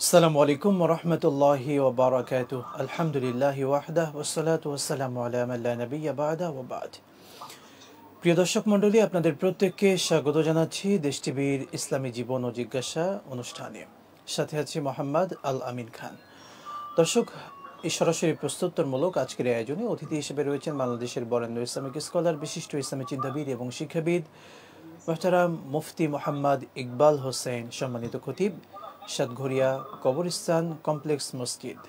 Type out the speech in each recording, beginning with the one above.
আসসালামু আলাইকুম ওয়া রাহমাতুল্লাহি ওয়া বারাকাতুহু। আলহামদুলিল্লাহি ওয়াহদাহু ওয়াসসালাতু ওয়াসসালামু আলা মান লা নাবিয়্যা বা'দা ওয়া বা'দ। প্রিয় দর্শক মণ্ডলী, আপনাদের প্রত্যেককে স্বাগত জানাচ্ছি দেশ টিভির ইসলামী জীবন ও জিজ্ঞাসা অনুষ্ঠানে। সাথে আছি মোহাম্মদ আল আমিন খান। দর্শক, এই সরাসরি প্রস্তুতমূলক আজকের আয়োজনে অতিথি হিসেবে রয়েছেন বাংলাদেশের বরেণ্য ইসলামিক স্কলার, বিশিষ্ট ইসলামী চিন্তাবিদ এবং শিক্ষাবিদ মুহতারাম মুফতি মোহাম্মদ ইকবাল হোসেন, সম্মানিত খতিব, সাতঘরিয়া কবরস্থান কমপ্লেক্স মসজিদ।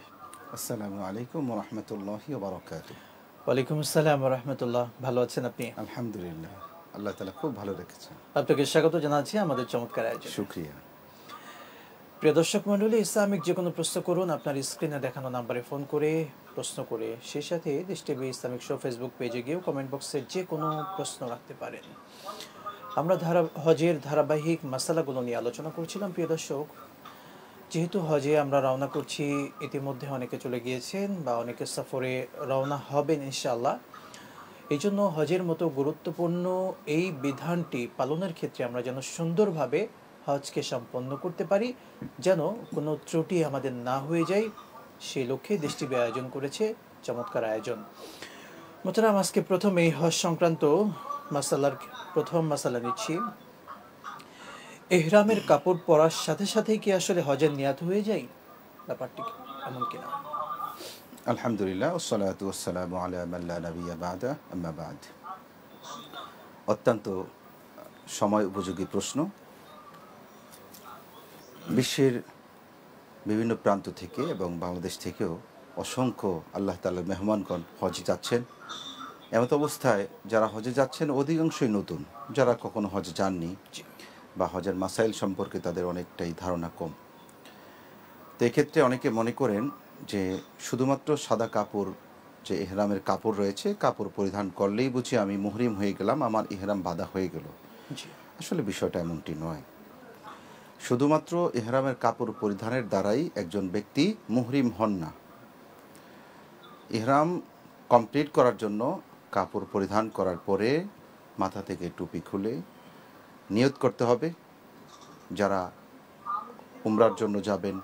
আসসালামু আলাইকুম ওয়া রাহমাতুল্লাহি ওয়া বারাকাতুহু। ওয়ালাইকুম আসসালাম ওয়া রাহমাতুল্লাহ। ভালো আছেন আপনি? আলহামদুলিল্লাহ, আল্লাহ তাআলা খুব ভালো রেখেছেন। আপনাকে স্বাগত জানাচ্ছি আমাদের চমৎকার আয়োজনে। শুকরিয়া। প্রিয় দর্শক মণ্ডলী, ইসলামিক যে কোনো প্রশ্ন করুন, আপনার স্ক্রিনে দেখানো নাম্বারে ফোন করে প্রশ্ন করে, সেই সাথে দেশ টিভি ইসলামিক শো ফেসবুক পেজে গিয়েও কমেন্ট বক্সে যে কোনো প্রশ্ন রাখতে পারেন। আমরা হজের ধারাবাহিক মাসালাগুলো নিয়ে আলোচনা করছিলাম। প্রিয় দর্শক, যেহেতু হজে আমরা রওনা করছি, ইতিমধ্যে অনেকে চলে গিয়েছেন বা অনেকে সফরে রওনা হবেন ইনশাআল্লাহ। এই জন্য হজের মতো গুরুত্বপূর্ণ এই বিধানটি পালনের ক্ষেত্রে আমরা যেন সুন্দরভাবে হজকে সম্পন্ন করতে পারি, যেন কোনো ত্রুটি আমাদের না হয়ে যায়, সেই লক্ষ্যে দেশ টিভি আয়োজন করেছে চমৎকার আয়োজন। মোহতারাম, আজকে প্রথম এই হজ সংক্রান্ত প্রথম মাসালা নিচ্ছি। ইহরামের কাপড় পরার সাথে সাথেই কি আসলে হজের নিয়াত হয়ে যায়? ব্যাপারটি এমন কিনা? আলহামদুলিল্লাহ, ওয়াসসালাতু ওয়াসসালামু আলা মান লা নাবিয়্যা বা'দা, আম্মা বা'দ। অত্যন্ত সময় উপযোগী প্রশ্ন। বিশ্বের বিভিন্ন প্রান্ত থেকে এবং বাংলাদেশ থেকেও অসংখ্য আল্লাহ তাআলার মেহমানগণ হজে যাচ্ছেন। এমত অবস্থায় যারা হজে যাচ্ছেন অধিকাংশই নতুন, যারা কখনো হজে যাননি বা হজের মাসাইল সম্পর্কে তাদের অনেকটাই ধারণা কম। তো এক্ষেত্রে অনেকে মনে করেন যে শুধুমাত্র সাদা কাপড়, যে ইহরামের কাপড় রয়েছে, কাপড় পরিধান করলেই বুঝি আমি মুহরিম হয়ে গেলাম, আমার ইহরাম বাঁধা হয়ে গেল। আসলে বিষয়টা এমনটি নয়। শুধুমাত্র ইহরামের কাপড় পরিধানের দ্বারাই একজন ব্যক্তি মুহরিম হন না। ইহরাম কমপ্লিট করার জন্য কাপড় পরিধান করার পরে মাথা থেকে টুপি খুলে নিয়ত করতে হবে। যারা উমরার জন্য যাবেন,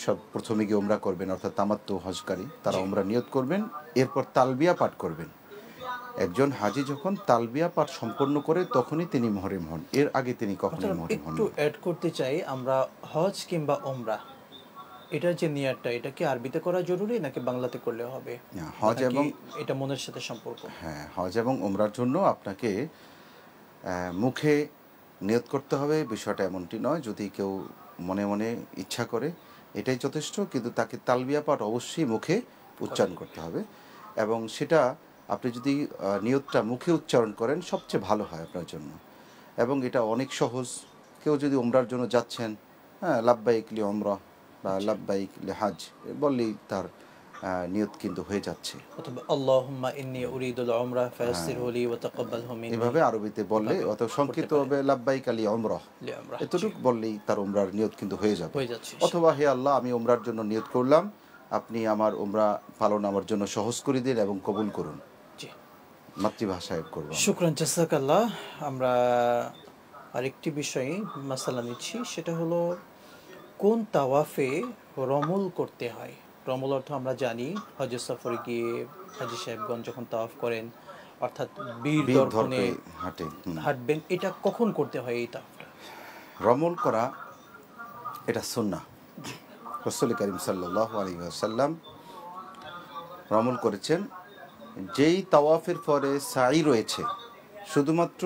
সব প্রথমে গিয়ে উমরা করবেন, অর্থাৎ তামাত্তু হজকারী, তারা উমরা নিয়ত করবেন, এরপর তালবিয়া পাঠ করবেন। একজন হাজি যখন তালবিয়া পাঠ সম্পন্ন করে তখনই তিনি মুহরিম হন, এর আগে তিনি কখনোই মুহরিম হন না। একটু অ্যাড করতে চাই, আমরা হজ কিংবা উমরা, এটার যে নিয়তটা, এটা কি আরবিতে করা জরুরি নাকি বাংলাতে করলে হবে? হজ এবং এটা মনের সাথে সম্পর্ক? হ্যাঁ, হজ এবং উমরার জন্য আপনাকে মুখে নিয়ত করতে হবে, বিষয়টা এমনটি নয়। যদি কেউ মনে মনে ইচ্ছা করে এটাই যথেষ্ট, কিন্তু তাকে তালবিয়া পাঠ অবশ্যই মুখে উচ্চারণ করতে হবে। এবং সেটা আপনি যদি নিয়তটা মুখে উচ্চারণ করেন সবচেয়ে ভালো হয় আপনার জন্য। এবং এটা অনেক সহজ। কেউ যদি উমরার জন্য যাচ্ছেন, হ্যাঁ, লাব্বাইক লি উমরা বা লাব্বাইক লি হাজ বললেই তার নিয়ত কিন্তু হয়ে যাচ্ছে। অথবা আল্লাহুম্মা ইন্নী উরিদুল উমরা ফায়াসসিরহু লি ওয়া তাকাব্বালহু মিন্নি, এভাবে আরবিতে বললে, অত সংক্ষিপ্তভাবে লাব্বাইক লি উমরা এতটুকু বললেই তার উমরার নিয়ত কিন্তু হয়ে যাবে। অথবা হে আল্লাহ, আমি উমরার জন্য নিয়ত করলাম, আপনি আমার উমরা পালন আমার জন্য সহজ করে দিন এবং কবুল করুন। মাতৃভাষায় করব। শুকরান, জাযাকাল্লাহ। আমরা আরেকটি বিষয়ে মাসালা নিচ্ছি, সেটা হলো কোন তাওয়াফে রমল করতে হয়। রমল অর্থ আমরা জানি, হজের সফরে গিয়ে হাজী সাহেবগণ যখন তাওয়াফ করেন, অর্থাৎ বীর দর্পণে হাঁটবেন, এটা কখন করতে হয়? এই তাওয়াফটা রমল করা, এটা সুন্নাহ। রাসূল করিম সাল্লাল্লাহু আলাইহি ওয়াসাল্লাম রমল করেছেন। যেই তাওয়াফের পরে সাই রয়েছে, শুধুমাত্র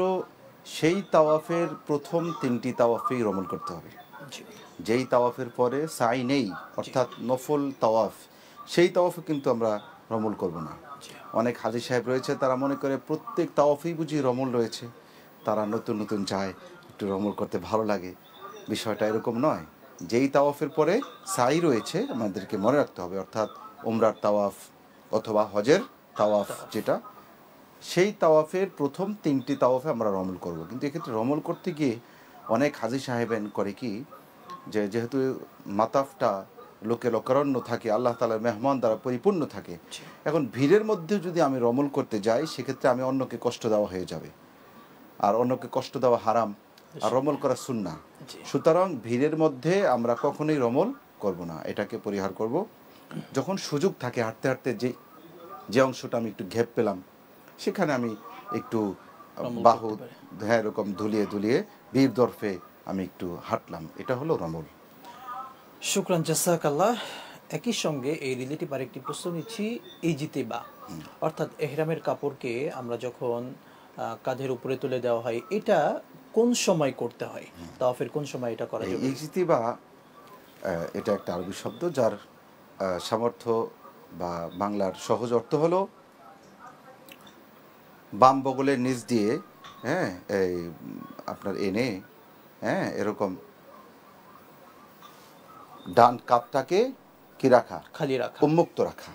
সেই তাওয়াফের প্রথম 3টি তাওয়াফেই রমল করতে হবে। যেই তাওয়াফের পরে সাই নেই, অর্থাৎ নফল তাওয়াফ, সেই তাওয়াফে কিন্তু আমরা রমল করব না। অনেক হাজী সাহেব রয়েছে, তারা মনে করে প্রত্যেক তাওয়াফেই বুঝি রমল রয়েছে, তারা নতুন নতুন যায়, একটু রমল করতে ভালো লাগে। বিষয়টা এরকম নয়। যেই তাওয়াফের পরে সাই রয়েছে আমাদেরকে মনে রাখতে হবে, অর্থাৎ উমরার তাওয়াফ অথবা হজের তাওয়াফ যেটা, সেই তাওয়াফের প্রথম 3টি তাওয়াফে আমরা রমল করব। কিন্তু এক্ষেত্রে রমল করতে গিয়ে অনেক হাজী সাহেবেন করে কি, যেহেতু মাতাফটা লোকে লোকারণ্য থাকে, আল্লাহ তাআলার মেহমান দ্বারা পরিপূর্ণ থাকে, এখন ভিড়ের মধ্যে যদি আমি রমল করতে যাই, সেক্ষেত্রে আমি অন্যকে কষ্ট দেওয়া হয়ে যাবে, আর অন্যকে কষ্ট দেওয়া হারাম, আর রমল করা সুন্নাহ। সুতরাং ভিড়ের মধ্যে আমরা কখনোই রমল করব না, এটাকে পরিহার করব। যখন সুযোগ থাকে হাঁটতে হাঁটতে যে অংশটা আমি একটু ঘেপ পেলাম সেখানে আমি একটু বাহু এরকম ধুলিয়ে ধুলিয়ে বীর দরফে আমি একটু হাঁটলাম, এটা হলো রমল। শুকরান, জাযাকাল্লাহ। একই সঙ্গে এই রিলেটিভ আরেকটি প্রশ্ন নিচ্ছি, ইজতিবা অর্থাৎ এহরামের কাপড়কে আমরা যখন কাঁধের উপরে তুলে দেওয়া হয়, এটা কোন সময় করতে হয়, তাওয়াফের কোন সময় এটা করা যাবে? ইজতিবা এটা একটা আরবি শব্দ যার সামর্থ্য বা বাংলার সহজ অর্থ হলো বাম বগলের নিচ দিয়ে এই আপনার এনে এরকম ডান কাপটাকে কি রাখা, খালি রাখা, উন্মুক্ত রাখা।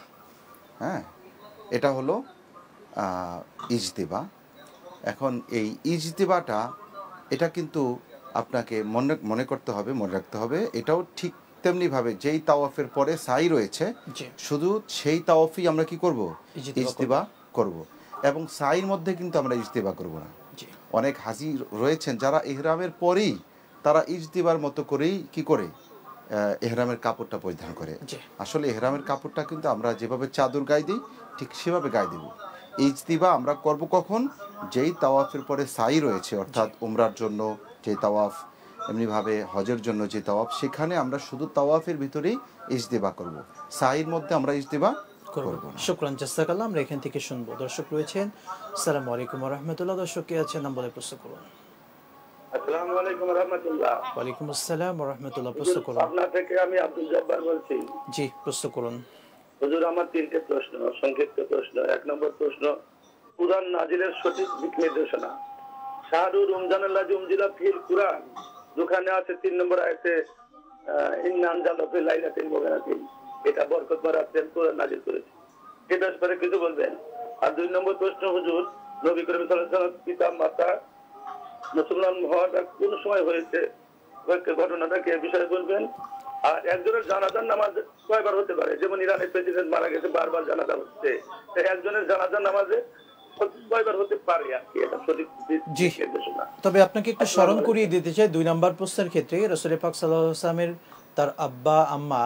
এটা হলো ইজতিবা। এখন এই ইজতিবাটা এটা কিন্তু আপনাকে মনে করতে হবে, মনে রাখতে হবে। এটাও ঠিক তেমনিভাবে যেই তাওয়াফের পরে সাই রয়েছে শুধু সেই তাওয়াফই আমরা কি করব, ইজতিবা করব। এবং সাইর মধ্যে কিন্তু আমরা ইজতিবা করব না। অনেক হাজি রয়েছেন যারা ইহরামের পরেই তারা ইজতিবার মতো করেই কি করে এহরামের কাপড়টা পরিধান করে। আসলে এহরামের কাপড়টা কিন্তু আমরা যেভাবে চাদর গায়ে দিই ঠিক সেভাবে গায়ে দেব। ইজতিবা আমরা করব কখন, যেই তাওয়াফের পরে সাই রয়েছে, অর্থাৎ উমরার জন্য যে তাওয়াফ, এমনিভাবে হজের জন্য যে তাওয়াফ, সেখানে আমরা শুধু তাওয়াফের ভিতরেই ইজতিবা করব, সাইর মধ্যে আমরা ইজতিবা করব না। শুকরান, জাযাকাল্লাহ। আমরা এখান থেকে শুনবো। দর্শক রয়েছেন, আসসালামু আলাইকুম ওয়া রাহমাতুল্লাহ। দর্শক কে আছেন, নাম বলে প্রশ্ন করুন। আসসালামু আলাইকুম ওয়া রাহমাতুল্লাহ। ওয়া আলাইকুম আসসালাম ওয়া রাহমাতুল্লাহ। প্রশ্ন করুন। পাবনা থেকে আমি আব্দুল জব্বার বলছি। জি, প্রশ্ন করুন। হুজুর, আমার তিনটে প্রশ্ন, সংক্ষিপ্ত প্রশ্ন। এক নম্বর প্রশ্ন, কুরআন নাজিলের সঠিক দিক নির্দেশনা। শাহরু রমজানাল্লাযী উনজিলা ফিল কুরআন, যেখানে আছে 3 নম্বর আয়াতে ইন্না আনজালনাহু ফি লাইলাতিল মুবারাকাতিন, এটা বরকতময় রাতে কুরআন নাজিল করেছে। এই ব্যাপারে কিছু বলবেন? আর 2 নম্বর প্রশ্ন, হুজুর, নবী করিম সাল্লাল্লাহু আলাইহি ওয়াসাল্লাম পিতা মাতা মুসলমান হওয়াটা কোন সময় হয়েছে, ঘটনাটাকে বিষয়ে বলবেন। আর একজনের জানাজার নামাজ কয়বার হতে পারে? যেমন ইরানের প্রেসিডেন্ট মারা গেছে, বারবার জানাজা হচ্ছে, একজনের জানাজার নামাজে কয়বার হতে পারে আর কি, এটা সঠিক নির্দেশনা। তবে আপনাকে একটু স্মরণ করিয়ে দিতে চাই, 2 নম্বর প্রশ্নের ক্ষেত্রে রাসূল পাক সাল্লাল্লাহু আলাইহি ওয়াসাল্লামের তার আব্বা আম্মা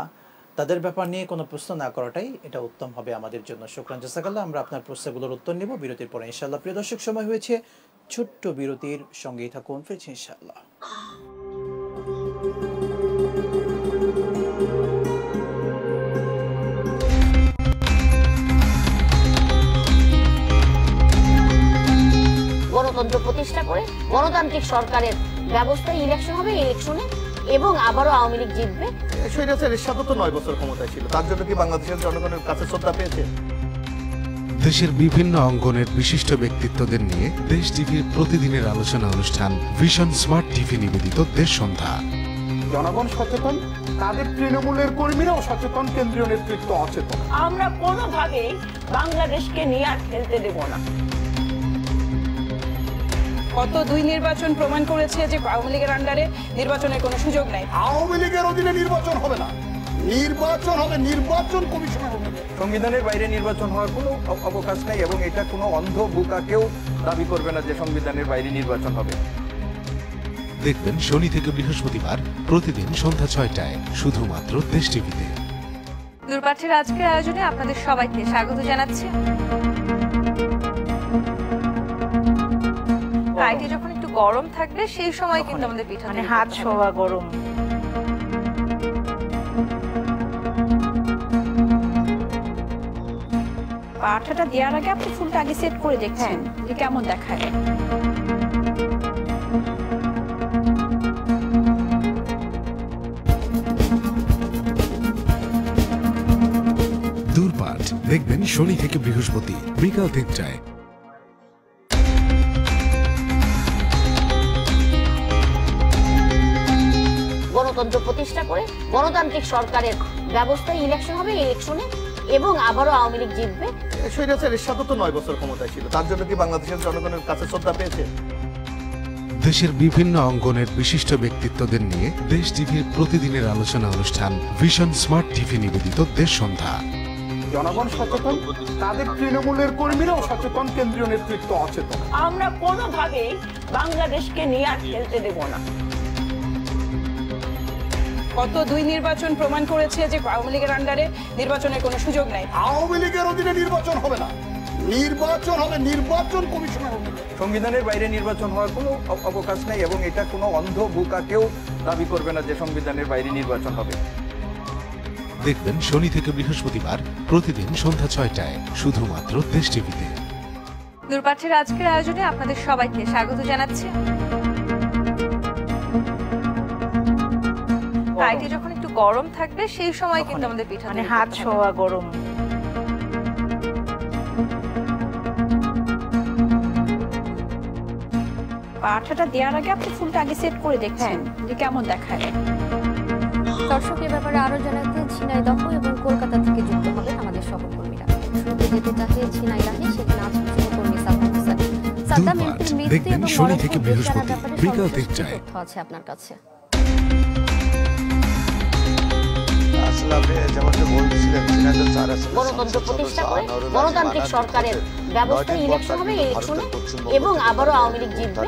তাদের ব্যাপার নিয়ে কোনো প্রশ্ন না করাটাই এটা উত্তম হবে আমাদের জন্য। শুকরান, জাযাকাল্লাহ। আমরা আপনার প্রশ্নগুলোর উত্তর নেব বিরতির পরে ইনশাআল্লাহ। প্রিয় দর্শক, সময় হয়েছে ছোট্ট বিরতির, সঙ্গেই থাকুন, ফিরছি ইনশাআল্লাহ। গণতন্ত্র প্রতিষ্ঠা করে গণতান্ত্রিক সরকারের ব্যবস্থায় ইলেকশন হবে, ইলেকশনে এবং আবারও আওয়ামী লীগ জিতবে। স্বৈরাচার এরশাদও তো 9 বছর ক্ষমতায় ছিল, তার জন্য কি বাংলাদেশের জনগণের কাছে শ্রদ্ধা পেয়েছে? দেশের বিভিন্ন অঙ্গনের বিশিষ্ট ব্যক্তিত্বদের নিয়ে দেশ টিভির প্রতিদিনের আলোচনা অনুষ্ঠান ভিশন স্মার্ট টিভি নিবেদিত দেশ সন্ধ্যা। জনগণ সচেতন, তাদের তৃণমূলের কর্মীরাও সচেতন, কেন্দ্রীয় নেতৃত্ব অচেতন। আমরা কোনোভাবেই বাংলাদেশকে নিয়ে আর খেলতে দেব না। গত 2 নির্বাচন প্রমাণ করেছে যে আওয়ামী লীগের আন্ডারে নির্বাচনের কোনো সুযোগ নাই। আওয়ামী লীগের অধীনে নির্বাচন হবে না, নির্বাচন হবে নির্বাচন কমিশনের অধীনে। সংবিধানের বাইরে নির্বাচন হওয়ার কোনো অবকাশ নাই এবং এটা কোনো অন্ধ বোকা কেউ দাবি করবে না যে সংবিধানের বাইরে নির্বাচন হবে। দেখবেন শনি থেকে বৃহস্পতিবার প্রতিদিন সন্ধ্যা 6টায় শুধুমাত্র দেশ টিভিতে। দূরপাঠের আজকের আয়োজনে আপনাদের সবাইকে স্বাগত জানাচ্ছি। ফ্রাইডে যখন একটু গরম থাকবে সেই সময় কিন্তু আমাদের পিঠা মানে হাত ছোঁয়া গরম। পাঠাটা দেওয়ার আগে আপনি ফুলটা আগে সেট করে দেখছেন যে কেমন দেখায়। দূরপাঠ দেখবেন শনি থেকে বৃহস্পতি বিকাল 3টায়। গণতন্ত্র প্রতিষ্ঠা করে গণতান্ত্রিক সরকারের ব্যবস্থায় ইলেকশন হবে, ইলেকশনে এবং আবারও আওয়ামী লীগ জিতবে। স্বৈরাচার এরশাদও তো 9 বছর ক্ষমতায় ছিল, তার জন্য কি বাংলাদেশের জনগণের কাছে শ্রদ্ধা পেয়েছে? দেশের বিভিন্ন অঙ্গনের বিশিষ্ট ব্যক্তিত্বদের নিয়ে দেশ টিভির প্রতিদিনের আলোচনা অনুষ্ঠান ভিশন স্মার্ট টিভি নিবেদিত দেশ সন্ধ্যা। জনগণ সচেতন, তাদের তৃণমূলের কর্মীরাও সচেতন, কেন্দ্রীয় নেতৃত্ব অচেতন। আমরা কোনোভাবেই বাংলাদেশকে নিয়ে আর খেলতে দেব না। গত 2 নির্বাচন প্রমাণ করেছে যে আওয়ামী লীগের আন্ডারে নির্বাচনের কোনো সুযোগ নাই। আওয়ামী লীগের অধীনে নির্বাচন হবে না, নির্বাচন হবে নির্বাচন কমিশনের অধীনে। সংবিধানের বাইরে নির্বাচন হওয়ার কোনো অবকাশ নেই এবং এটা কোনো অন্ধ বোকা কেউ দাবি করবে না যে সংবিধানের বাইরে নির্বাচন হবে। দেখবেন শনি থেকে বৃহস্পতিবার প্রতিদিন সন্ধ্যা 6টায় শুধুমাত্র দেশ টিভিতে। দূরপাঠের আজকের আয়োজনে আপনাদের সবাইকে স্বাগত জানাচ্ছি। ফ্লাইটে যখন একটু গরম থাকবে সেই সময় কিন্তু আমাদের পিঠা মানে হাত ছোঁয়া গরম। পাঠাটা দেওয়ার আগে আপনি ফুলটা আগে সেট করে দেখছেন যে কেমন দেখায়। দর্শক এ ব্যাপারে আরো জানাতে ঝিনাইদহ এবং কলকাতা থেকে যুক্ত হবেন আমাদের সহকর্মীরা। শুরুতে যেতে চাহে ঝিনাইদহে, সেখানে আছেন সহকর্মী সাদ্দাম হোসেন। সাদ্দাম এমপির মৃত্যু এবং শনি থেকে মরদেহ বৃহস্পতি ব্যাপারে বিকাল সর্বশেষ 3টায় তথ্য আছে আপনার কাছে। গণতন্ত্র প্রতিষ্ঠা করে গণতান্ত্রিক সরকারের ব্যবস্থায় ইলেকশন হবে, ইলেকশনে এবং আবারও আওয়ামী লীগ জিতবে।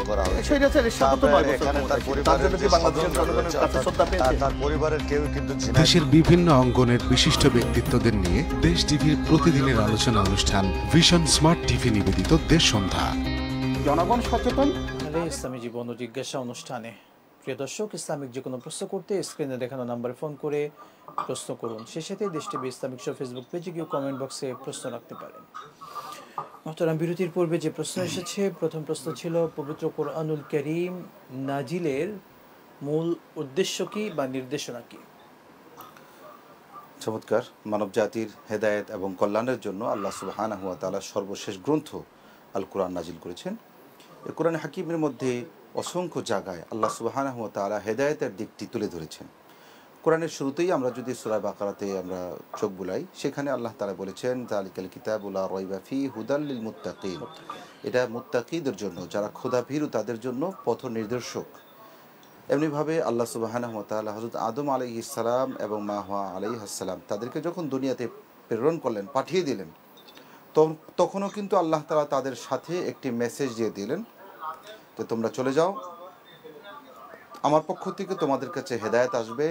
দেশের বিভিন্ন অঙ্গনের বিশিষ্ট ব্যক্তিত্বদের নিয়ে দেশ টিভির প্রতিদিনের আলোচনা অনুষ্ঠান ভিশন স্মার্ট টিভি নিবেদিত দেশ সন্ধ্যা। জনগণ সচেতন। ইসলামী জীবন ও জিজ্ঞাসা অনুষ্ঠানে প্রিয় দর্শক, ইসলামিক যে কোনো প্রশ্ন করতে স্ক্রিনে দেখানো নাম্বারে ফোন করে প্রশ্ন করুন। সে সাথে দেশ টিভি ইসলামিক শো ফেসবুক পেজে গিয়ে কমেন্ট বক্সে প্রশ্ন রাখতে পারেন। মহতারাম, বিরতির পূর্বে যে প্রশ্ন এসেছে, প্রথম প্রশ্ন ছিল পবিত্র কোরআনুল কারীম নাজিলের মূল উদ্দেশ্য কি বা নির্দেশনা কি? চমৎকার। মানব জাতির হেদায়েত এবং কল্যাণের জন্য আল্লাহ সুবহানাহু ওয়া তাআলা সর্বশেষ গ্রন্থ আল কোরআন নাজিল করেছেন। এই কোরআন হাকিমের মধ্যে অসংখ্য জায়গায় আল্লাহ সুবহানাহু ওয়া তাআলা হেদায়েতের দিকটি তুলে ধরেছেন। কোরআনের শুরুতেই আমরা যদি সূরা বাকারাতে আমরা চোখ বুলাই, সেখানে আল্লাহ তাআলা বলেছেন যালিকাল কিতাবু লা রাইবা ফিহি হুদাল লিল মুত্তাকিন। এটা মুত্তাকিদের জন্য, যারা খোদাভীরু তাদের জন্য পথ নির্দেশক। এমনিভাবে আল্লাহ সুবহানাহু ওয়া তাআলা হযরত আদম আলাইহিস সালাম এবং মা হাওয়া আলাইহিস সালাম তাদেরকে যখন দুনিয়াতে প্রেরণ করলেন, পাঠিয়ে দিলেন, তখনও কিন্তু আল্লাহ তাআলা তাদের সাথে একটি মেসেজ দিয়ে দিলেন যে তোমরা চলে যাও, আমার পক্ষ থেকে তোমাদের কাছে হেদায়েত আসবে,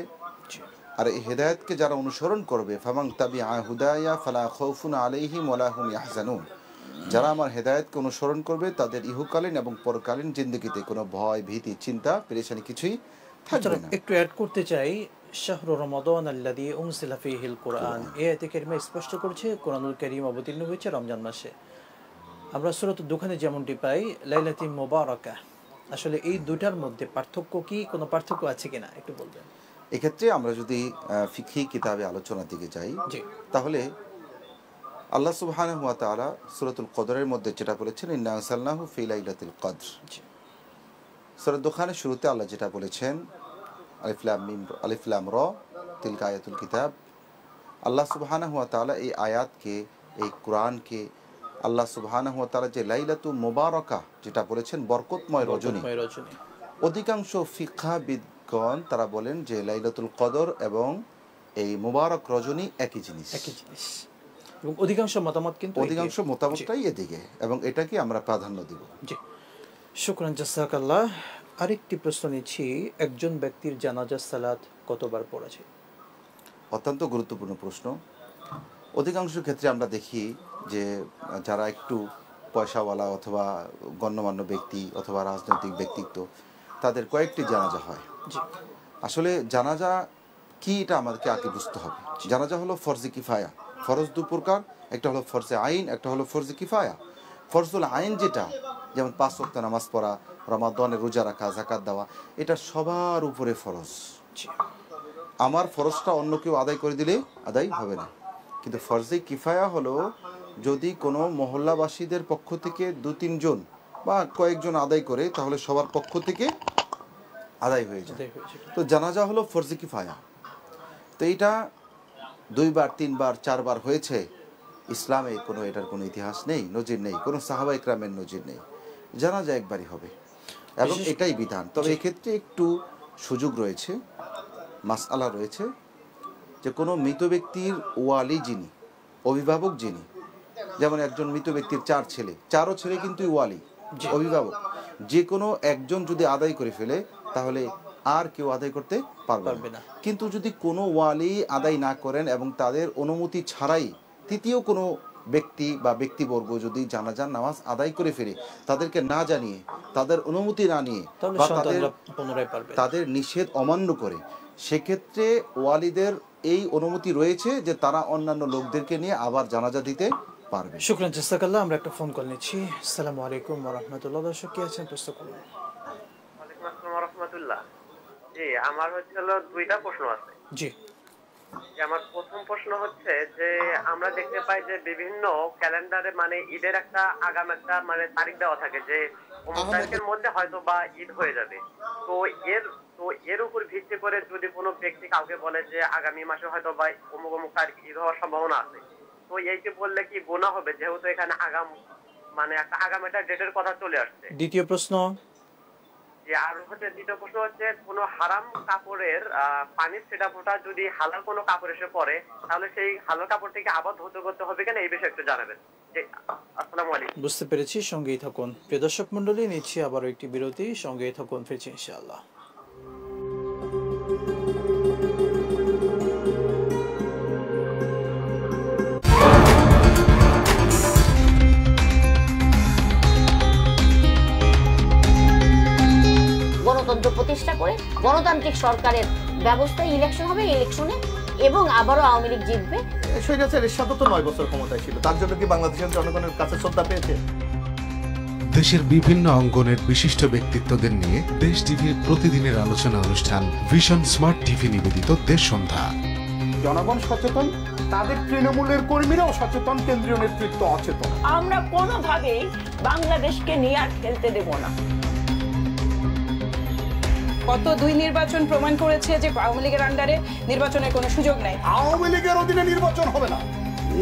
আর এই হেদায়েতকে যারা অনুসরণ করবে ফামান তাবিআ হুদায়া ফালা খাউফুন আলাইহিম ওয়ালা হুম ইয়াহজানুন, যারা আমার হেদায়েতকে অনুসরণ করবে তাদের ইহকালীন এবং পরকালীন জিন্দেগিতে কোনো ভয়, ভীতি, চিন্তা, পেরেশানি কিছুই থাকবে না। একটু অ্যাড করতে চাই, শাহরু রমাদান আল্লাযী উনজিলা ফীহিল কুরআন, এই আয়াতে কারিমা স্পষ্ট করেছে কোরআনুল কারীম অবতীর্ণ হয়েছে রমজান মাসে। আমরা সূরাতুদ দুখানে যেমনটি পাই লাইলাতুল মুবারাকা, আসলে এই দুটার মধ্যে পার্থক্য কি, কোনো পার্থক্য আছে কিনা একটু বলবেন? এক্ষেত্রে আমরা যদি ফিকহি কিতাবে আলোচনার দিকে যাই, তাহলে আল্লাহ সুবহানাহু ওয়া তাআলা সূরাতুল কদরের মধ্যে যেটা বলেছেন ইন্না আনসালনাহু ফি লাইলাতিল কদর, সূরা দুখানের শুরুতে আল্লাহ যেটা বলেছেন আলিফ লাম মিম আলিফ লাম রা তিলকা আয়াতুল কিতাব, আল্লাহ সুবহানাহু ওয়া তাআলা এই আয়াতকে, এই কোরআনকে আল্লাহ সুবহানাহু ওয়া তাআলা যে লাইলাতুল মুবারাকা যেটা বলেছেন বরকতময় রজনী, অধিকাংশ ফিকহাবিদগণ তারা বলেন যে লাইলাতুল কদর এবং এই মুবারক রজনী একই জিনিস, এবং অধিকাংশ মতামতটাই এদিকে, এবং এটাকে আমরা প্রাধান্য দিব। জি, শুকরান, জাযাকাল্লাহ। আরেকটি প্রশ্ন নিচ্ছি, একজন ব্যক্তির জানাজা সালাত কতবার পড়া যায়? অত্যন্ত গুরুত্বপূর্ণ প্রশ্ন। অধিকাংশ ক্ষেত্রে আমরা দেখি যে যারা একটু পয়সাওয়ালা অথবা গণ্যমান্য ব্যক্তি অথবা রাজনৈতিক ব্যক্তিত্ব, তাদের কয়েকটি জানাজা হয়। আসলে জানাজা কি এটা আমাদেরকে আগে বুঝতে হবে। জানাজা হলো ফরজে কিফায়া, ফরজ দু প্রকার, একটা হলো ফরজে আইন, একটা হলো ফরজে কিফায়া। ফরজুল আইন যেটা, যেমন 5 ওয়াক্ত নামাজ পড়া, রমাদানের রোজা রাখা, যাকাত দেওয়া, এটা সবার উপরে ফরজ। আমার ফরজটা অন্য কেউ আদায় করে দিলে আদায় হবে না। কিন্তু ফরজে কিফায়া হলো যদি কোনো মহল্লাবাসীদের পক্ষ থেকে 2-3 জন বা কয়েকজন আদায় করে, তাহলে সবার পক্ষ থেকে আদায় হয়ে যায়। তো জানাজা হলো ফরজে কিফায়া। তো এইটা 2 বার 3 বার 4 বার হয়েছে, ইসলামে কোনো এটার কোনো ইতিহাস নেই, নজির নেই, কোনো সাহাবা ইকরামের নজির নেই। জানাজা একবারই হবে এবং এটাই বিধান। তবে এক্ষেত্রে একটু সুযোগ রয়েছে, মাসআলা রয়েছে, যে কোনো মৃত ব্যক্তির ওয়ালি যিনি, অভিভাবক যিনি, যেমন একজন মৃত ব্যক্তির 4 ছেলে, 4ও ছেলে কিন্তু ওয়ালি, অভিভাবক, যে কোনো একজন যদি আদায় করে ফেলে, তাহলে আর কেউ আদায় করতে পারবে পারবে না। না। কিন্তু যদি কোনো ওয়ালি আদায় না করেন এবং তাদের অনুমতি ছাড়াই তৃতীয় কোনো ব্যক্তি বা ব্যক্তিবর্গ যদি জানাজার নামাজ আদায় করে ফেরে, তাদেরকে না জানিয়ে, তাদের অনুমতি না নিয়ে তাহলে বা সন্তানরা পুনরায় পারবে, তাদের নিষেধ অমান্য করে, সেক্ষেত্রে ওয়ালিদের এই অনুমতি রয়েছে যে তারা অন্যান্য লোকদেরকে নিয়ে আবার জানাজা দিতে পারবে। শুকরান জাযাকাল্লাহ। আমরা একটা ফোন কল নিচ্ছি। আসসালামু আলাইকুম ওয়া রাহমাতুল্লাহ। দর্শক কে আছেন, প্রশ্ন করুন। ওয়ালাইকুম আসসালাম ওয়া রাহমাতুল্লাহ। জি, আমার হলো দুইটা প্রশ্ন আছে। জি। আমার প্রথম প্রশ্ন হচ্ছে যে আমরা দেখতে পাই যে বিভিন্ন ক্যালেন্ডারে মানে ঈদের একটা আগাম একটা মানে তারিখ দেওয়া থাকে যে অমুক তারিখের মধ্যে হয়তো বা ঈদ হয়ে যাবে। তো এর উপর ভিত্তি করে যদি কোনো ব্যক্তি কাউকে বলে যে আগামী মাসে হয়তো বা অমুক অমুক তারিখ ঈদ হওয়ার সম্ভাবনা আছে, তো এইটি বললে কি গুনাহ হবে, যেহেতু এখানে আগাম মানে একটা আগাম একটা ডেটের কথা চলে আসছে? দ্বিতীয় প্রশ্ন। আর হচ্ছে দ্বিতীয় প্রশ্ন হচ্ছে কোনো হারাম কাপড়ের পানির ছিটা ফোঁটা যদি হালাল কোনো কাপড় এসে পড়ে, তাহলে সেই হালাল কাপড়টিকে আবার ধুতে করতে হবে কিনা, এই বিষয়ে একটু জানাবেন। আসসালামু আলাইকুম। বুঝতে পেরেছি, সঙ্গেই থাকুন। প্রিয় দর্শক মণ্ডলী, নিচ্ছি আবারও একটি বিরতি, সঙ্গেই থাকুন, ফিরছি ইনশাআল্লাহ। গণতন্ত্র প্রতিষ্ঠা করে গণতান্ত্রিক সরকারের ব্যবস্থায় ইলেকশন হবে, ইলেকশনে এবং আবারও আওয়ামী লীগ জিতবে। স্বৈরাচার এরশাদও তো 9 বছর ক্ষমতায় ছিল, তার জন্য কি বাংলাদেশের জনগণের কাছে শ্রদ্ধা পেয়েছে? দেশের বিভিন্ন অঙ্গনের বিশিষ্ট ব্যক্তিত্বদের নিয়ে দেশ টিভির প্রতিদিনের আলোচনা অনুষ্ঠান ভিশন স্মার্ট টিভি নিবেদিত দেশ সন্ধ্যা। জনগণ সচেতন, তাদের তৃণমূলের কর্মীরাও সচেতন, কেন্দ্রীয় নেতৃত্ব অচেতন। আমরা কোনোভাবেই বাংলাদেশকে নিয়ে আর খেলতে দেব না। গত 2 নির্বাচন প্রমাণ করেছে যে আওয়ামী লীগের আন্ডারে নির্বাচনের কোনো সুযোগ নাই। আওয়ামী লীগের অধীনে নির্বাচন হবে না,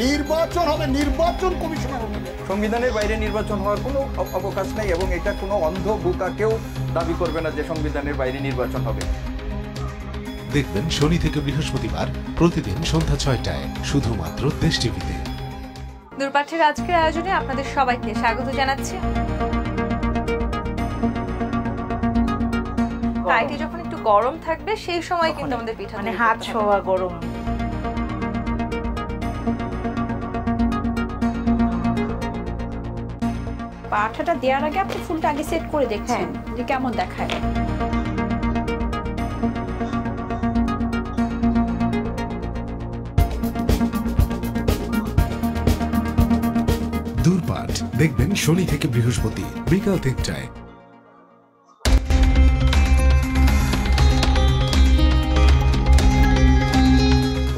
নির্বাচন হবে নির্বাচন কমিশনের অধীনে। সংবিধানের বাইরে নির্বাচন হওয়ার কোনো অবকাশ নেই এবং এটা কোনো অন্ধ বোকা কেউ দাবি করবে না যে সংবিধানের বাইরে নির্বাচন হবে। দেখবেন শনি থেকে বৃহস্পতিবার প্রতিদিন সন্ধ্যা 6টায় শুধুমাত্র দেশ টিভিতে। দূরপাঠের আজকের আয়োজনে আপনাদের সবাইকে স্বাগত জানাচ্ছি। ফ্রাইডে যখন একটু গরম থাকবে সেই সময় কিন্তু আমাদের পিঠা মানে হাত ছোঁয়া গরম। পাঠাটা দেওয়ার আগে আপনি ফুলটা আগে সেট করে দেখছেন যে কেমন দেখায়। দূরপাঠ দেখবেন শনি থেকে বৃহস্পতি বিকাল 3টায়।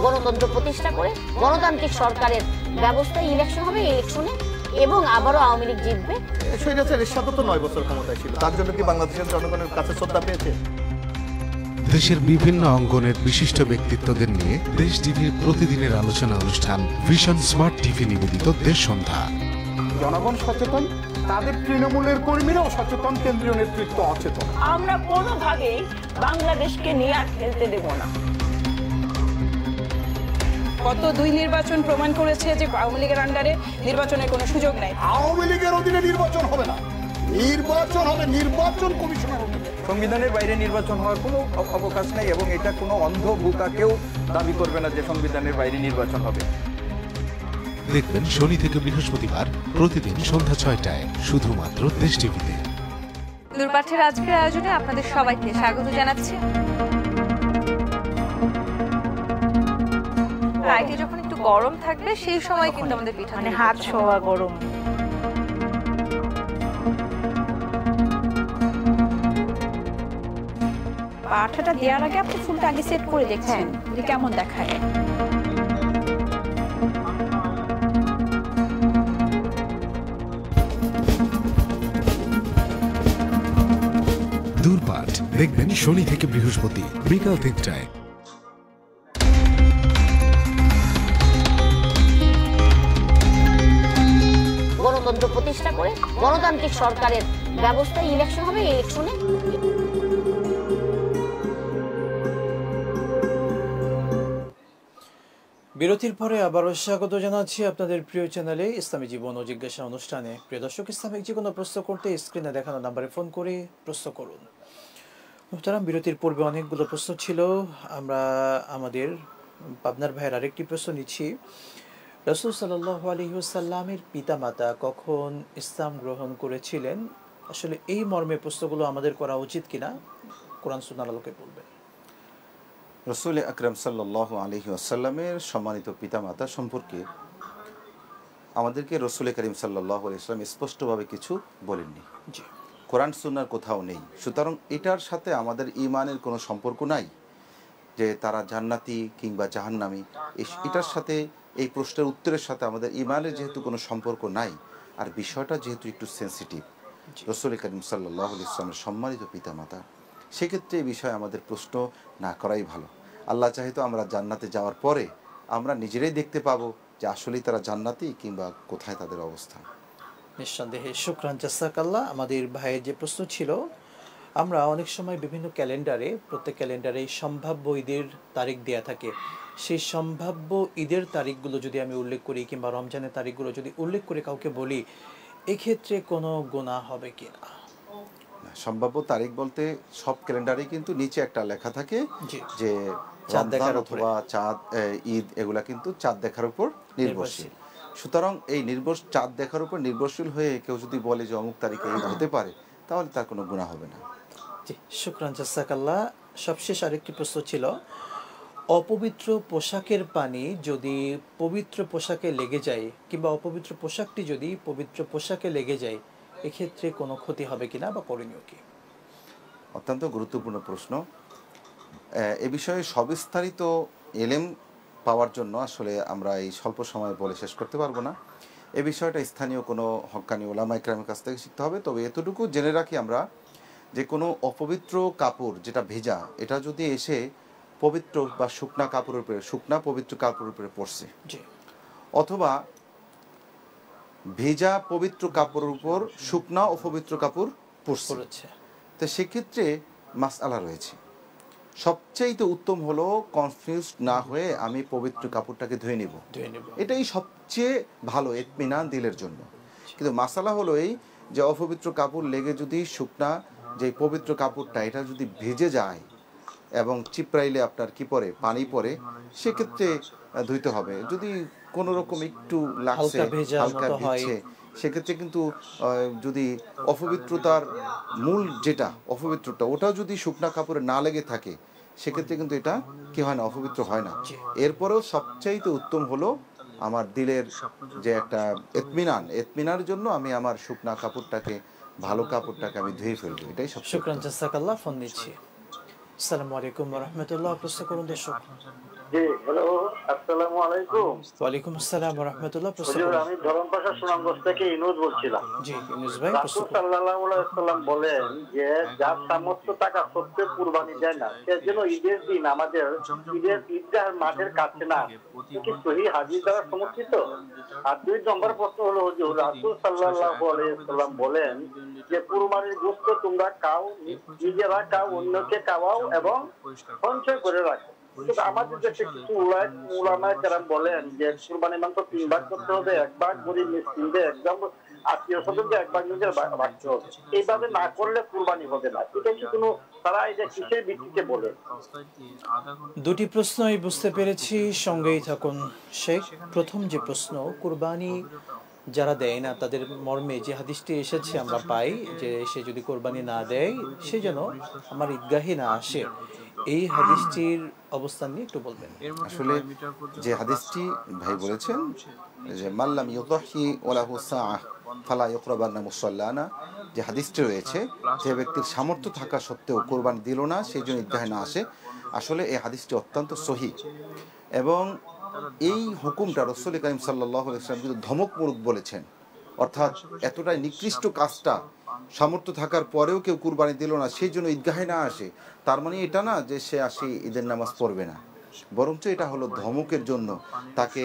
গণতন্ত্র প্রতিষ্ঠা করে গণতান্ত্রিক সরকারের ব্যবস্থায় ইলেকশন হবে, ইলেকশনে এবং আবারও আওয়ামী লীগ জিতবে। স্বৈরাচার এরশাদও তো 9 বছর ক্ষমতায় ছিল, তার জন্য কি বাংলাদেশের জনগণের কাছে শ্রদ্ধা পেয়েছে? দেশের বিভিন্ন অঙ্গনের বিশিষ্ট ব্যক্তিত্বদের নিয়ে দেশ টিভির প্রতিদিনের আলোচনা অনুষ্ঠান ভিশন স্মার্ট টিভি নিবেদিত দেশ সন্ধ্যা। জনগণ সচেতন, তাদের তৃণমূলের কর্মীরাও সচেতন, কেন্দ্রীয় নেতৃত্ব অচেতন। আমরা কোনোভাবেই বাংলাদেশকে নিয়ে আর খেলতে দেব না। গত 2 নির্বাচন প্রমাণ করেছে যে আওয়ামী লীগের আন্ডারে নির্বাচনের কোনো সুযোগ নাই। আওয়ামী লীগের অধীনে নির্বাচন হবে না, নির্বাচন হবে নির্বাচন কমিশনের অধীনে। সংবিধানের বাইরে নির্বাচন হওয়ার কোনো অবকাশ নেই এবং এটা কোনো অন্ধ বোকা কেউ দাবি করবে না যে সংবিধানের বাইরে নির্বাচন হবে। দেখবেন শনি থেকে বৃহস্পতিবার প্রতিদিন সন্ধ্যা 6টায় শুধুমাত্র দেশ টিভিতে। দূরপাঠের আজকের আয়োজনে আপনাদের সবাইকে স্বাগত জানাচ্ছি। ফ্রাইডে যখন একটু গরম থাকবে সেই সময় কিন্তু আমাদের পিঠা মানে হাত ছোঁয়া গরম। পাঠাটা দেওয়ার আগে আপনি ফুলটা আগে সেট করে দেখছেন যে কেমন দেখায়। দূরপাঠ দেখবেন শনি থেকে বৃহস্পতি বিকাল 3টায়। গণতন্ত্র প্রতিষ্ঠা করে গণতান্ত্রিক সরকারের ব্যবস্থায় ইলেকশন হবে, ইলেকশনে বিরতির পরে আবারও স্বাগত জানাচ্ছি আপনাদের প্রিয় চ্যানেলে ইসলামী জীবন ও জিজ্ঞাসা অনুষ্ঠানে। প্রিয় দর্শক, ইসলামিক যে কোনো প্রশ্ন করতে স্ক্রিনে দেখানো নাম্বারে ফোন করে প্রশ্ন করুন। মোহতারাম, বিরতির পূর্বে অনেকগুলো প্রশ্ন ছিল। আমরা আমাদের পাবনার ভাইয়ের আরেকটি প্রশ্ন নিচ্ছি। রাসূল সাল্লাল্লাহু আলাইহি ওয়াসাল্লামের পিতামাতা কখন ইসলাম গ্রহণ করেছিলেন? আসলে এই মর্মে প্রশ্নগুলো আমাদের করা উচিত কিনা কোরআন সুন্নাহর আলোকে বলবেন। রসুল আকরাম সাল্লাল্লাহু আলাইহি ওয়াসাল্লামের সম্মানিত পিতামাতা সম্পর্কে আমাদেরকে রসুল করিম সাল্লাল্লাহু আলাইহি ওয়াসাল্লাম স্পষ্টভাবে কিছু বলেননি। জি, কোরআন সুন্নাহর কোথাও নেই। সুতরাং এটার সাথে আমাদের ঈমানের কোনো সম্পর্ক নাই যে তারা জান্নাতি কিংবা জাহান্নামী। এটার সাথে এই প্রশ্নের উত্তরের সাথে আমাদের ঈমানের যেহেতু কোনো সম্পর্ক নাই, আর বিষয়টা যেহেতু একটু সেন্সিটিভ, রসুল করিম সাল্লাল্লাহু আলাইহি ওয়াসাল্লামের সম্মানিত পিতামাতা, সেক্ষেত্রে এই বিষয়ে আমাদের প্রশ্ন না করাই ভালো। আল্লাহ চাহিত আমরা জান্নাতে যাওয়ার পরে আমরা নিজেরাই দেখতে পাবো যে আসলেই তারা জান্নাতি কিংবা কোথায় তাদের অবস্থান। নিঃসন্দেহে। শুকরান, জাযাকাল্লাহ। আমাদের ভাইয়ের যে প্রশ্ন ছিল, আমরা অনেক সময় বিভিন্ন ক্যালেন্ডারে, প্রত্যেক ক্যালেন্ডারে সম্ভাব্য ঈদের তারিখ দেয়া থাকে। সেই সম্ভাব্য ঈদের তারিখগুলো যদি আমি উল্লেখ করি কিংবা রমজানের তারিখগুলো যদি উল্লেখ করে কাউকে বলি, এক্ষেত্রে কোনো গুনাহ হবে কি না? সম্ভাব্য তারিখ বলতে সব ক্যালেন্ডারে কিন্তু নিচে একটা লেখা থাকে যে চাঁদ দেখার অথবা চাঁদ, ঈদ, এগুলা কিন্তু চাঁদ দেখার উপর নির্ভরশীল। সুতরাং এই চাঁদ দেখার উপর নির্ভরশীল হয়ে কেউ যদি বলে যে অমুক তারিখে ঈদ হতে পারে, তাহলে তার কোনো গুনাহ হবে না। জি, শুকরান, জাযাকাল্লাহ। সবশেষ আরেকটি প্রশ্ন ছিল, অপবিত্র পোশাকের পানি যদি পবিত্র পোশাকে লেগে যায় কিংবা অপবিত্র পোশাকটি যদি পবিত্র পোশাকে লেগে যায়, এক্ষেত্রে কোনো ক্ষতি হবে কিনা বা করণীয় কি? অত্যন্ত গুরুত্বপূর্ণ প্রশ্ন। এ বিষয়ে সবিস্তারিত এলেম পাওয়ার জন্য আসলে আমরা এই স্বল্প সময়ে বলে শেষ করতে পারবো না। এ বিষয়টা স্থানীয় কোনো হক্কানি ওলামা ইকরামের কাছ থেকে শিখতে হবে। তবে এতটুকু জেনে রাখি আমরা যে কোনো অপবিত্র কাপড় যেটা ভেজা, এটা যদি এসে পবিত্র বা শুকনা কাপড়ের উপরে, শুকনা পবিত্র কাপড়ের উপরে পড়ছে, অথবা ভেজা পবিত্র কাপড়ের উপর শুকনা অপবিত্র কাপড় পড়ছে, তো সেক্ষেত্রে মাসআলা রয়েছে। সবচেয়ে উত্তম হলো কনফিউজ না হয়ে আমি পবিত্র কাপড়টাকে ধুয়ে নেব, এটাই সবচেয়ে ভালো ইতমিনান দিলের জন্য। কিন্তু মাসালা হলো এই যে অপবিত্র কাপড় লেগে যদি শুকনা যে পবিত্র কাপড়টা এটা যদি ভেজে যায় এবং চিপড়াইলে আপনার কি পরে, পানি পরে, সেক্ষেত্রে ধুইতে হবে। যদি কোনো রকম একটু লাগছে, হালকা ভিজছে, সেক্ষেত্রে কিন্তু যদি অপবিত্রতার মূল যেটা অপবিত্রতা, ওটাও যদি শুকনা কাপড়ে না লেগে থাকে, সেক্ষেত্রে কিন্তু এটা কি হয় না, অপবিত্র হয় না। এরপরেও সবচাইতে উত্তম হলো আমার দিলের যে একটা ইতমিনার জন্য আমি আমার শুকনা কাপড়টাকে, ভালো কাপড়টাকে আমি ধুয়ে ফেলবো, এটাই সব। শুকরান, জাযাকাল্লাহ। ফোন দিচ্ছি। আসসালামু আলাইকুম ওয়া রাহমাতুল্লাহ। প্রশ্ন করুন দর্শক। জি, হ্যালো, আসসালামু আলাইকুম। ওয়ালাইকুম আসসালাম ওয়া রাহমাতুল্লাহ। প্রশ্ন হুজুর, করুন। আমি ধরমপাশা সুনামগঞ্জ থেকে ইনুজ বলছিলাম। জি, ইনুজ ভাই, প্রশ্ন রাসূল সাল্লাল্লাহু আলাইহি ওয়াসাল্লাম বলেন যে যার সামর্থ্য টাকা সত্যি কুরবানি দেয় না, সে যেন ঈদের দিন আমাদের ঈদগাহ মাঠের কাছে না। কি সহিহ হাদিস দ্বারা সমর্থিত? আর 2 নম্বর প্রশ্ন হলো, হুজুর, রাসূল সাল্লাল্লাহু আলাইহি ওয়াসাল্লাম বলেন যে কুরবানির গোশত তোমরা খাও, নিজেরা খাও, অন্যকে খাওয়াও এবং সঞ্চয় করে রাখো। আমাদের দেশে কিছু উলামায়ে কেরাম বলেন যে কুরবানির মাংস 3 ভাগ করতে হবে, 1 ভাগ গরিব মিসকিনদের, একদম আত্মীয় স্বজনদের 1 ভাগ নিজের রাখতে হবে। এইভাবে না করলে কুরবানি হবে না। এটা কি কোনো, তারা এটা কিসের ভিত্তিতে বলে? দুটি প্রশ্নই বুঝতে পেরেছি, সঙ্গেই থাকুন শেখ। প্রথম যে প্রশ্ন, কুরবানি যারা দেয় না তাদের মর্মে যে হাদিসটি এসেছে আমরা পাই যে সে যদি কোরবানি না দেয় সে যেন আমার ঈদগাহে না আসে, এই হাদিসটির অবস্থান নিয়ে একটু বলবেন। আসলে যে হাদিসটি ভাই বলেছেন যে মাল্লাম ইউদাহি ওয়ালাহু সাআহ ফালা ইকরাবান্না মুসাল্লানা, যে হাদিসটি রয়েছে যে ব্যক্তির সামর্থ্য থাকা সত্ত্বেও কোরবানি দিল না, সেই জন্য ঈদগাহে না আসে, আসলে এই হাদিসটি অত্যন্ত সহিহ। এবং এই হুকুমটা রাসূল কারীম সাল্লাল্লাহু আলাইহি ওয়াসাল্লাম কিন্তু ধমকমূলক বলেছেন। অর্থাৎ এতটাই নিকৃষ্ট কাজটা সামর্থ্য থাকার পরেও কেউ কুরবানি দিল না, সেই জন্য ঈদগাহে না আসে, তার মানে এটা না যে সে আসি ঈদের নামাজ পড়বে না, বরঞ্চ এটা হলো ধমকের জন্য, তাকে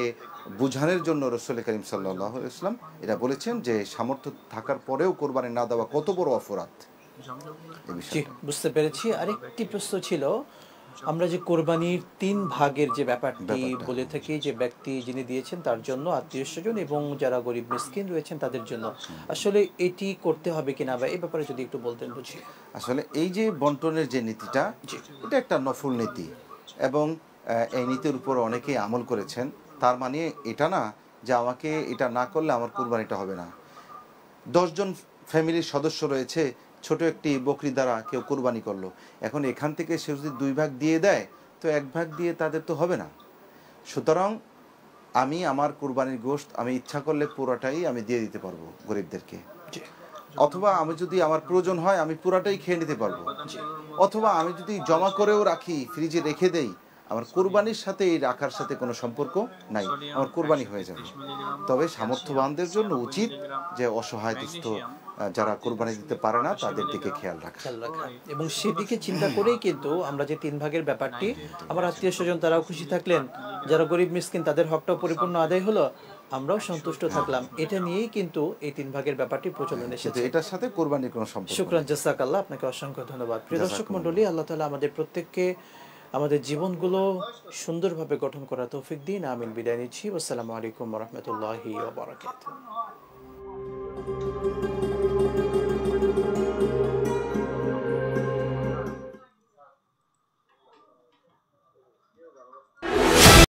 বুঝানোর জন্য রাসূল কারীম সাল্লাল্লাহু আলাইহি ওয়াসাল্লাম এটা বলেছেন যে সামর্থ্য থাকার পরেও কোরবানি না দেওয়া কত বড় অপরাধ। জি, বুঝতে পেরেছি। আরেকটি প্রশ্ন ছিল, আমরা যে কোরবানির 3 ভাগের যে ব্যাপারটি বলে থাকি, যে ব্যক্তি যিনি দিয়েছেন তার জন্য, আত্মীয় স্বজন এবং যারা গরিব মিসকিন রয়েছেন তাদের জন্য, আসলে এটি করতে হবে কিনা বা এই ব্যাপারে যদি একটু বলতেন বুঝি। আসলে এই যে বন্টনের যে নীতিটা, এটা একটা নফল নীতি এবং এই নীতির উপর অনেকেই আমল করেছেন। তার মানে এটা না যে আমাকে এটা না করলে আমার কুরবানিটা হবে না। 10 জন ফ্যামিলির সদস্য রয়েছে, ছোট একটি বকরি দ্বারা কেউ কুরবানি করলো, এখন এখান থেকে সে যদি 2 ভাগ দিয়ে দেয় তো 1 ভাগ দিয়ে তাদের তো হবে না। সুতরাং আমি আমার কুরবানির গোশত আমি ইচ্ছা করলে পুরোটাই আমি দিয়ে দিতে পারবো গরিবদেরকে, অথবা আমি যদি আমার প্রয়োজন হয় আমি পুরাটাই খেয়ে নিতে পারবো, অথবা আমি যদি জমা করেও রাখি, ফ্রিজে রেখে দেই, আমার কুরবানির সাথে এই রাখার সাথে কোনো সম্পর্ক নাই, আমার কুরবানি হয়ে যাবে। তবে সামর্থ্যবানদের জন্য উচিত যে অসহায় দুস্থ যারা কুরবানি দিতে পারে না তাদের দিকে খেয়াল রাখা এবং সেদিকে চিন্তা করেই কিন্তু আমরা যে 3 ভাগের ব্যাপারটি, আমার আত্মীয় স্বজন তারাও খুশি থাকলেন, যারা গরিব মিসকিন তাদের হকটাও পরিপূর্ণ আদায় হলো, আমরাও সন্তুষ্ট থাকলাম। এটা নিয়েই কিন্তু এই 3 ভাগের ব্যাপারটি প্রচলন এসেছে, এটার সাথে কুরবানির কোনো সম্পর্ক। শুকরান, জাযাকাল্লাহ, আপনাকে অসংখ্য ধন্যবাদ। প্রিয় দর্শক মণ্ডলী, আল্লাহ তাআলা আমাদের প্রত্যেককে আমাদের জীবনগুলো সুন্দরভাবে গঠন করার তৌফিক দিন। আমিন। বিদায় নিচ্ছি। আসসালামু আলাইকুম ওয়া রাহমাতুল্লাহি ওয়া বারাকাতুহু।